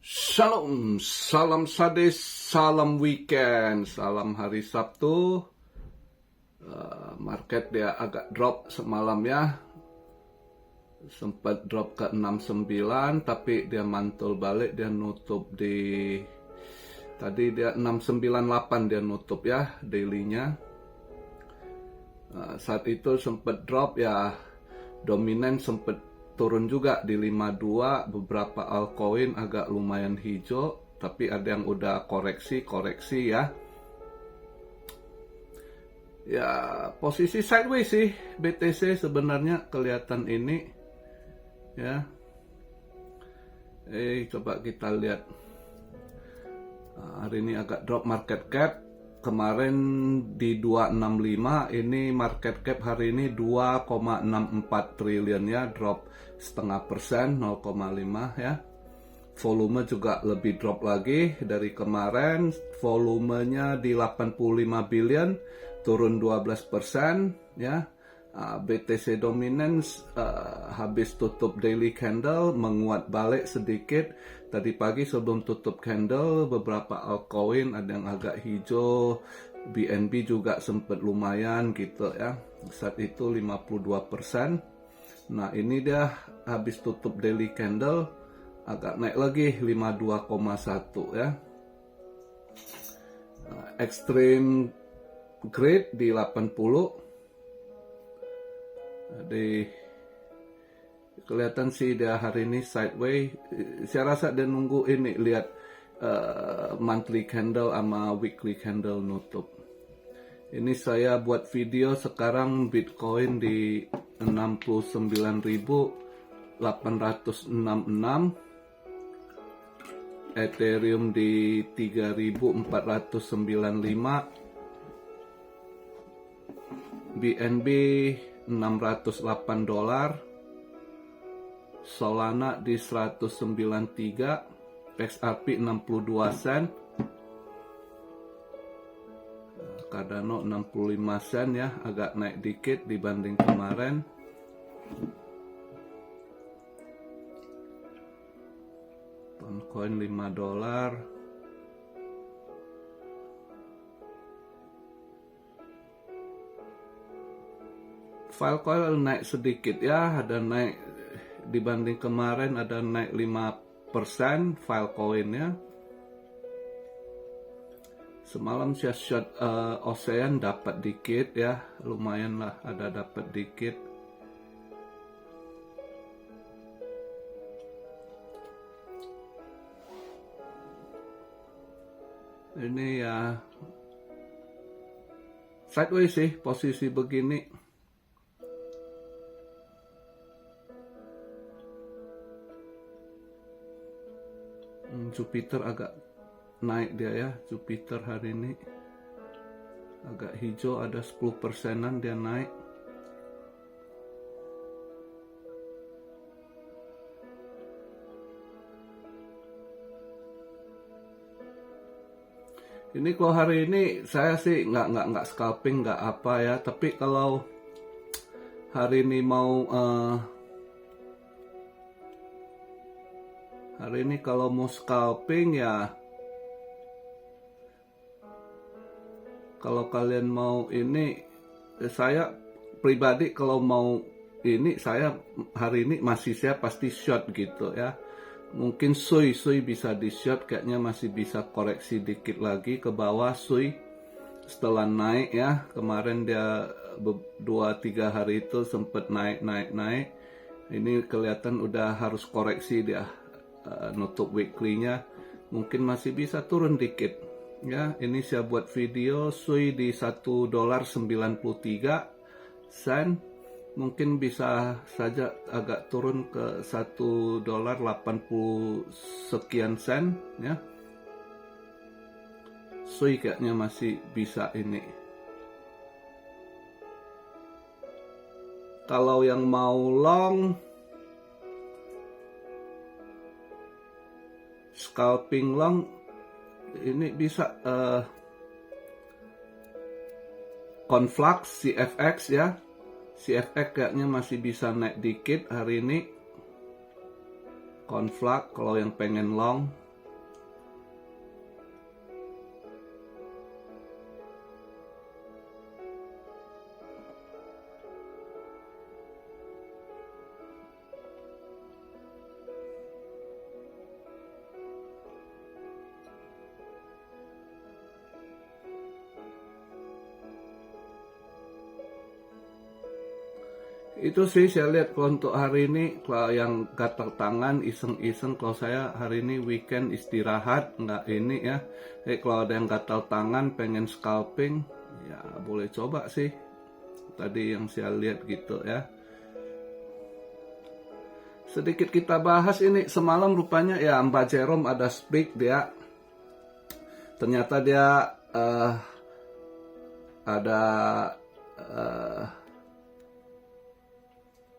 Shalom, salam sadis, salam weekend, salam hari Sabtu. Market dia agak drop semalam ya. Sempat drop ke 69, tapi dia mantul balik, dia nutup di tadi dia 698 dia nutup ya dailynya. Saat itu sempat drop ya, dominan sempat turun juga di 52, beberapa altcoin agak lumayan hijau, tapi ada yang udah koreksi ya. Ya, posisi sideways sih BTC sebenarnya kelihatan ini ya. Coba kita lihat. Hari ini agak drop market cap. Kemarin di 265, ini market cap hari ini 2,64 triliun ya, drop 0,5%, 0,5 ya. Volume juga lebih drop lagi dari kemarin, volumenya di 85 billion, turun 12% ya. BTC dominance habis tutup daily candle menguat balik sedikit. Tadi pagi sebelum tutup candle beberapa altcoin ada yang agak hijau, BNB juga sempat lumayan gitu ya. Saat itu 52%. Nah, ini dia habis tutup daily candle agak naik lagi 52,1 ya. Extreme grade di 80. Jadi kelihatan sih dia hari ini sideways. Saya rasa dia nunggu ini, lihat monthly candle sama weekly candle nutup. Ini saya buat video sekarang Bitcoin di 69.866, Ethereum di 3.495, BNB $608, Solana di 193, XRP 62 sen, Cardano 65 sen ya, agak naik dikit dibanding kemarin. Toncoin $5. Filecoin naik sedikit ya, ada naik dibanding kemarin, ada naik 5% Filecoin-nya. Semalam saya short Ocean dapat dikit ya, lumayan lah, ada dapat dikit. Ini ya sideways sih posisi begini. Jupiter agak naik dia ya, Jupiter hari ini agak hijau, ada 10%-an dia naik. Ini kalau hari ini saya sih nggak scalping, nggak apa ya, tapi kalau hari ini mau kalau mau scalping ya, kalau kalian mau ini, saya pribadi kalau mau ini, saya hari ini masih saya pasti short gitu ya. Mungkin Sui bisa di short, kayaknya masih bisa koreksi dikit lagi ke bawah Sui setelah naik ya. Kemarin dia 2-3 hari itu sempat naik. Ini kelihatan udah harus koreksi dia. Nutup weekly-nya mungkin masih bisa turun dikit ya. Ini saya buat video Sui di $1.93, mungkin bisa saja agak turun ke $1.80 sekian sen ya. Sui kayaknya masih bisa ini. Kalau yang mau long, scalping long, ini bisa Conflux CFX ya. CFX kayaknya masih bisa naik dikit hari ini. Conflux kalau yang pengen long. Itu sih saya lihat kalau untuk hari ini, kalau yang gatal tangan iseng-iseng, kalau saya hari ini weekend istirahat nggak ini ya. Kalau ada yang gatal tangan pengen scalping ya boleh coba sih, tadi yang saya lihat gitu ya. Sedikit kita bahas ini, semalam rupanya ya Mbak Jerome ada speak, dia ternyata dia ada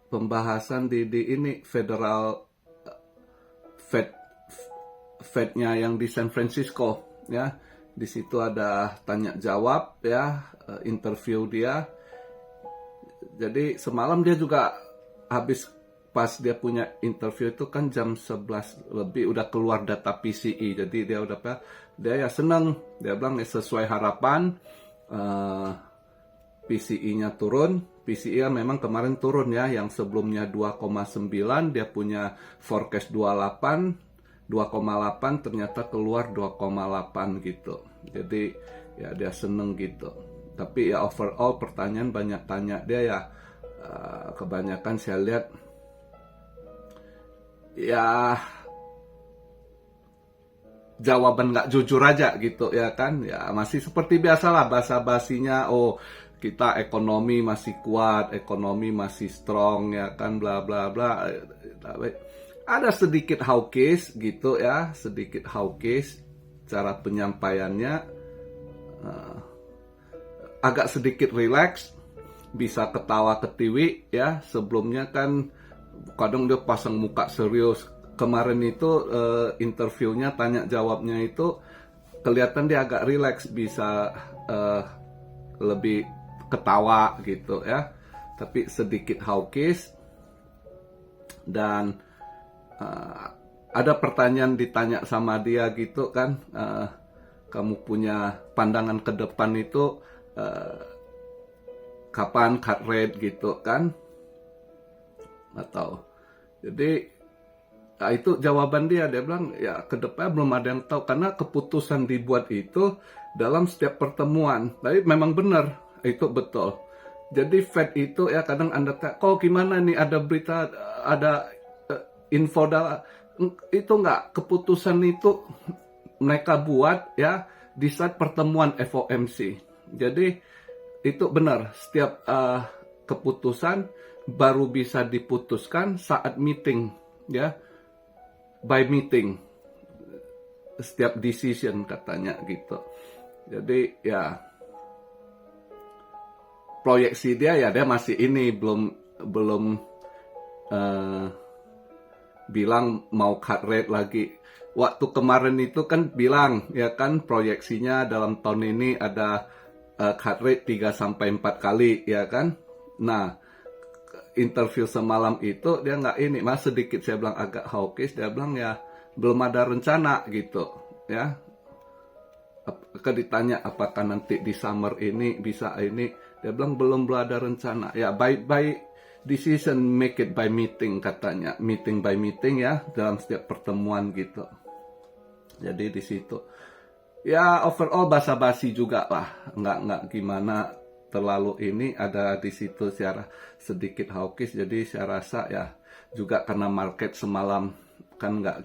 pembahasan di ini federal Fednya yang di San Francisco ya. Di situ ada tanya jawab ya, interview dia. Jadi semalam dia juga habis, pas dia punya interview itu kan jam 11 lebih udah keluar data PCE. Jadi dia udah dia ya senang, dia bilang ya sesuai harapan PCE-nya turun. PCE memang kemarin turun ya, yang sebelumnya 2,9 dia punya forecast 2,8 ternyata keluar 2,8 gitu. Jadi ya dia seneng gitu. Tapi ya overall pertanyaan banyak tanya dia ya, kebanyakan saya lihat ya jawaban nggak jujur aja gitu ya kan. Ya masih seperti biasalah basa-basinya, oh kita ekonomi masih kuat, ekonomi masih strong ya kan, bla bla bla. Ada sedikit hawkish gitu ya, sedikit hawkish cara penyampaiannya, agak sedikit relax, bisa ketawa ketiwi ya. Sebelumnya kan kadang dia pasang muka serius. Kemarin itu interviewnya, tanya jawabnya itu kelihatan dia agak relax, bisa lebih ketawa gitu ya, tapi sedikit hawkish. Dan ada pertanyaan ditanya sama dia gitu kan, kamu punya pandangan ke depan itu kapan cut rate gitu kan, atau jadi itu jawaban dia bilang ya ke depan belum ada yang tahu karena keputusan dibuat itu dalam setiap pertemuan. Tapi memang benar, itu betul. Jadi Fed itu ya kadang Anda tanya, kok gimana nih ada berita, ada info itu enggak, keputusan itu mereka buat ya di saat pertemuan FOMC. Jadi itu benar, setiap keputusan baru bisa diputuskan saat meeting ya, by meeting, setiap decision katanya gitu. Jadi ya proyeksi dia ya dia masih ini belum bilang mau cut rate lagi. Waktu kemarin itu kan bilang ya kan proyeksinya dalam tahun ini ada cut rate 3-4 kali ya kan. Nah, interview semalam itu dia nggak ini, mas sedikit saya bilang agak hawkish, dia bilang ya belum ada rencana gitu ya. Ditanya apakah nanti di summer ini bisa ini, dia bilang belum ada rencana ya, by decision make it by meeting katanya, meeting by meeting ya, dalam setiap pertemuan gitu. Jadi di situ ya overall basa-basi juga lah, nggak gimana terlalu ini, ada di situ secara sedikit hawkish. Jadi saya rasa ya juga karena market semalam kan nggak,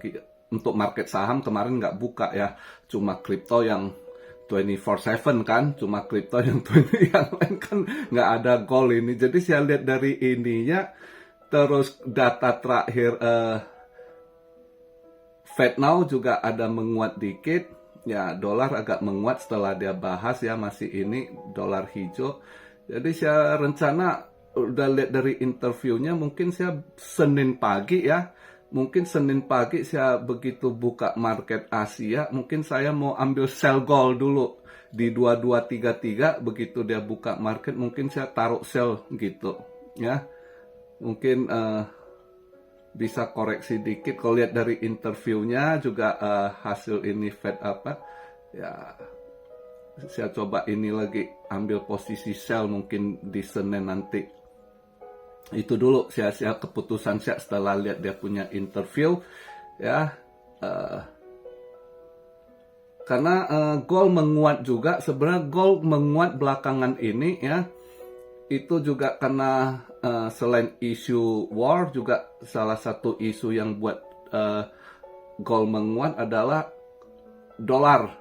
untuk market saham kemarin nggak buka ya, cuma kripto yang 24/7 kan, cuma kripto yang 20, yang lain kan nggak ada gold ini. Jadi saya lihat dari ininya, terus data terakhir Fed Now juga ada menguat dikit ya, dolar agak menguat setelah dia bahas ya, masih ini dolar hijau. Jadi saya rencana udah lihat dari interviewnya, mungkin saya Senin pagi ya, mungkin Senin pagi saya begitu buka market Asia, mungkin saya mau ambil sell gold dulu di 2233, begitu dia buka market mungkin saya taruh sell gitu ya. Mungkin bisa koreksi dikit. Kalau lihat dari interviewnya juga hasil ini Fed apa ya, saya coba ini lagi ambil posisi sell mungkin di Senin nanti. Itu dulu saya keputusan saya setelah lihat dia punya interview ya. Karena gold menguat juga, sebenarnya gold menguat belakangan ini ya, itu juga karena selain isu war, juga salah satu isu yang buat gold menguat adalah dolar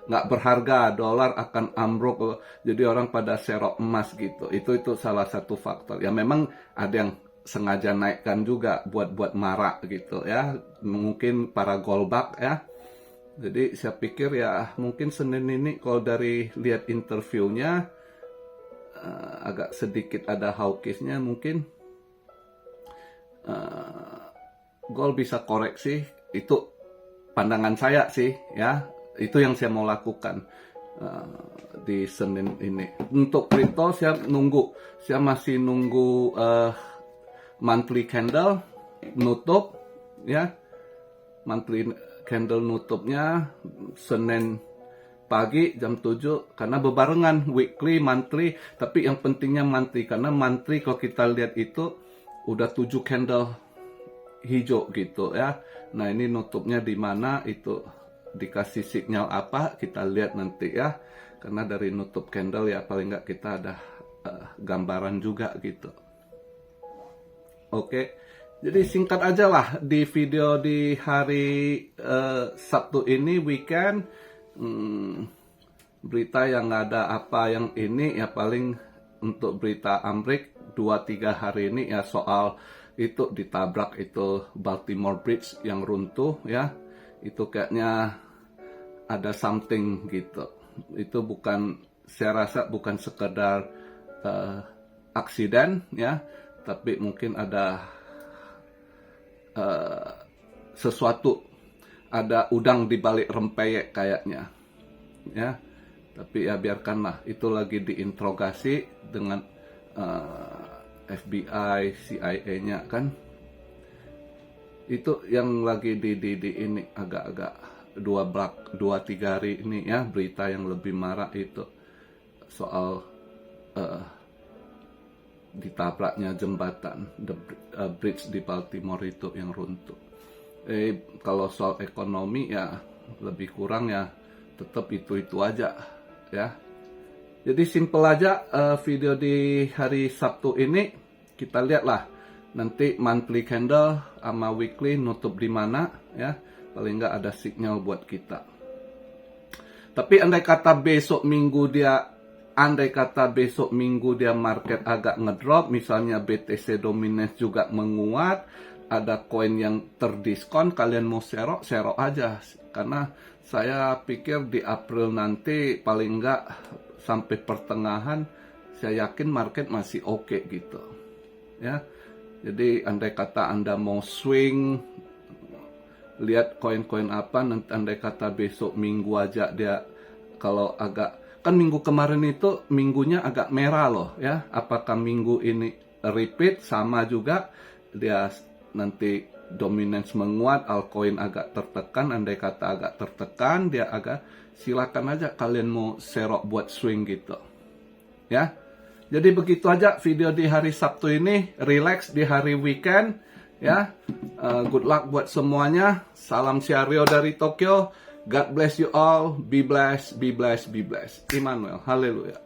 nggak berharga, dolar akan ambruk, jadi orang pada serok emas gitu. Itu salah satu faktor. Ya memang ada yang sengaja naikkan juga buat marak gitu ya, mungkin para goldbug ya. Jadi saya pikir ya mungkin Senin ini kalau dari lihat interviewnya agak sedikit ada hawkishnya, mungkin gold bisa koreksi. Itu pandangan saya sih ya. Itu yang saya mau lakukan di Senin ini. Untuk crypto saya masih nunggu monthly candle nutup ya. Monthly candle nutupnya Senin pagi jam 7 karena bebarengan weekly, monthly, tapi yang pentingnya monthly karena monthly kalau kita lihat itu udah 7 candle hijau gitu ya. Nah, ini nutupnya di mana, itu dikasih sinyal apa kita lihat nanti ya, karena dari nutup candle ya paling nggak kita ada gambaran juga gitu. Oke, jadi singkat aja lah di video di hari Sabtu ini, weekend, berita yang nggak ada apa yang ini ya, paling untuk berita Amrik 2-3 hari ini ya soal itu ditabrak itu Baltimore Bridge yang runtuh ya. Itu kayaknya ada something gitu. Itu bukan, saya rasa bukan sekedar aksiden ya, tapi mungkin ada sesuatu, ada udang di balik rempeyek kayaknya ya. Tapi ya biarkanlah, itu lagi diinterogasi dengan FBI, CIA-nya kan. Itu yang lagi di ini agak-agak 2-3 hari ini ya, berita yang lebih marah itu soal ditabraknya jembatan, bridge di Baltimore itu yang runtuh. Kalau soal ekonomi ya lebih kurang ya tetap itu aja ya. Jadi simple aja video di hari Sabtu ini. Kita lihatlah nanti monthly candle sama weekly nutup di mana ya, paling nggak ada sinyal buat kita. Tapi andai kata besok minggu dia market agak ngedrop, misalnya BTC Dominance juga menguat, ada koin yang terdiskon, kalian mau serok aja, karena saya pikir di April nanti paling nggak sampai pertengahan saya yakin market masih oke gitu ya. Jadi andai kata Anda mau swing, lihat koin-koin apa, nanti andai kata besok minggu aja dia kalau agak, kan minggu kemarin itu minggunya agak merah loh ya. Apakah minggu ini repeat sama juga, dia nanti dominance menguat, altcoin agak tertekan, andai kata agak tertekan, dia agak, silakan aja kalian mau serok buat swing gitu ya. Jadi begitu aja video di hari Sabtu ini, relax di hari weekend ya. Good luck buat semuanya. Salam Syario dari Tokyo. God bless you all. Be blessed, be blessed, be blessed. Immanuel, haleluya.